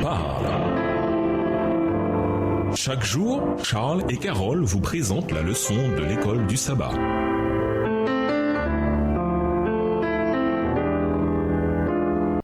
parle. Chaque jour, Charles et Carole vous présentent la leçon de l'école du sabbat.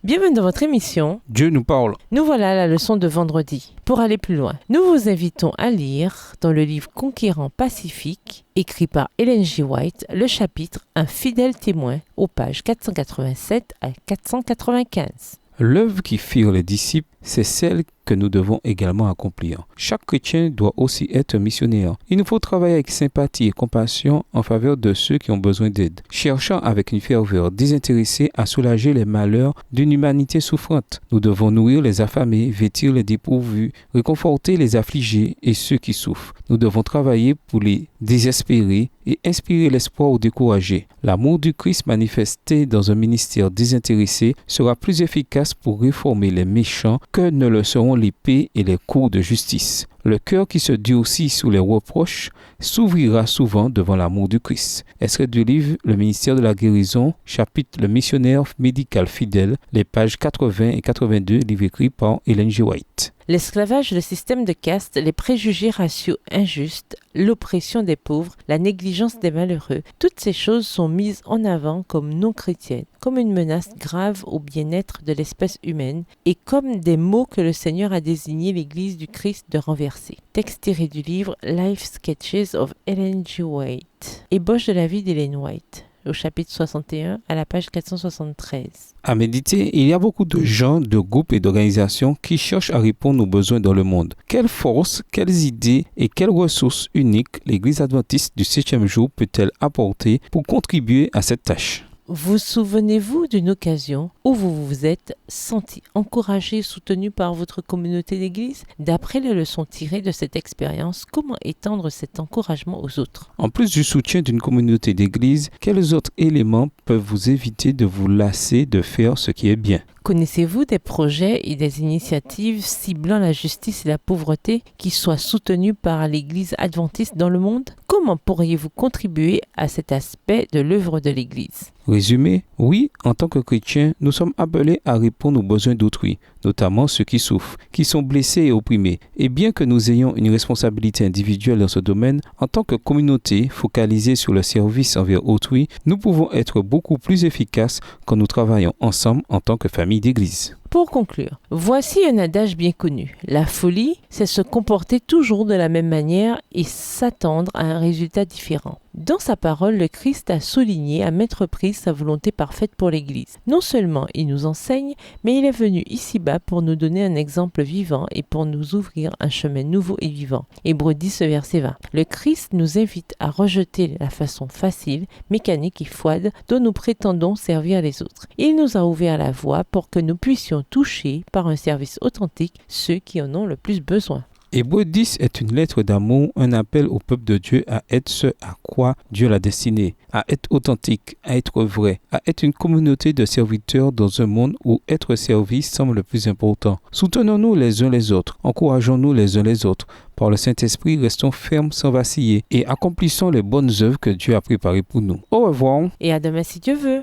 Bienvenue dans votre émission Dieu nous parle. Nous voilà à la leçon de vendredi. Pour aller plus loin, nous vous invitons à lire dans le livre Conquérant Pacifique, écrit par Ellen G. White, le chapitre Un fidèle témoin, aux pages 487 à 495. L'œuvre qui firent les disciples, c'est celle que nous devons également accomplir. Chaque chrétien doit aussi être missionnaire. Il nous faut travailler avec sympathie et compassion en faveur de ceux qui ont besoin d'aide, cherchant avec une ferveur désintéressée à soulager les malheurs d'une humanité souffrante. Nous devons nourrir les affamés, vêtir les dépourvus, réconforter les affligés et ceux qui souffrent. Nous devons travailler pour les désespérés et inspirer l'espoir aux découragés. L'amour du Christ manifesté dans un ministère désintéressé sera plus efficace pour réformer les méchants que ne le seront l'épée et les coups de justice. Le cœur qui se durcit sous les reproches s'ouvrira souvent devant l'amour du Christ. Extrait du livre Le ministère de la guérison, chapitre Le missionnaire médical fidèle, les pages 80 et 82, livre écrit par Ellen G. White. L'esclavage, le système de caste, les préjugés raciaux injustes, l'oppression des pauvres, la négligence des malheureux, toutes ces choses sont mises en avant comme non chrétiennes, comme une menace grave au bien-être de l'espèce humaine et comme des mots que le Seigneur a désigné l'Église du Christ de renverser. Texte tiré du livre Life Sketches of Ellen G. White, ébauche de la vie d'Ellen White, au chapitre 61 à la page 473. À méditer, il y a beaucoup de gens, de groupes et d'organisations qui cherchent à répondre aux besoins dans le monde. Quelle force, quelles idées et quelles ressources uniques l'Église adventiste du 7e jour peut-elle apporter pour contribuer à cette tâche ? Vous souvenez-vous d'une occasion où vous vous êtes senti encouragé, soutenu par votre communauté d'église? D'après les leçons tirées de cette expérience, comment étendre cet encouragement aux autres? En plus du soutien d'une communauté d'église, quels autres éléments peuvent vous éviter de vous lasser de faire ce qui est bien? Connaissez-vous des projets et des initiatives ciblant la justice et la pauvreté qui soient soutenus par l'Église adventiste dans le monde? Comment pourriez-vous contribuer à cet aspect de l'œuvre de l'Église? Résumé, oui, en tant que chrétiens, nous sommes appelés à répondre aux besoins d'autrui, notamment ceux qui souffrent, qui sont blessés et opprimés. Et bien que nous ayons une responsabilité individuelle dans ce domaine, en tant que communauté focalisée sur le service envers autrui, nous pouvons être beaucoup plus efficaces quand nous travaillons ensemble en tant que famille d'église. Pour conclure, voici un adage bien connu. La folie, c'est se comporter toujours de la même manière et s'attendre à un résultat différent. Dans sa parole, le Christ a souligné à maintes reprises sa volonté parfaite pour l'Église. Non seulement il nous enseigne, mais il est venu ici-bas pour nous donner un exemple vivant et pour nous ouvrir un chemin nouveau et vivant. Hébreux 10, verset 20. Le Christ nous invite à rejeter la façon facile, mécanique et froide dont nous prétendons servir les autres. Il nous a ouvert la voie pour que nous puissions toucher par un service authentique ceux qui en ont le plus besoin. Hébreux 10 est une lettre d'amour, un appel au peuple de Dieu à être ce à quoi Dieu l'a destiné, à être authentique, à être vrai, à être une communauté de serviteurs dans un monde où être servi semble le plus important. Soutenons-nous les uns les autres, encourageons-nous les uns les autres. Par le Saint-Esprit, restons fermes sans vaciller et accomplissons les bonnes œuvres que Dieu a préparées pour nous. Au revoir. Et à demain si Dieu veut.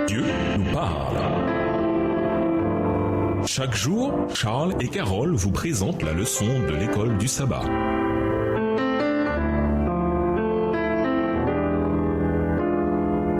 Dieu nous parle. Chaque jour, Charles et Carole vous présentent la leçon de l'école du sabbat.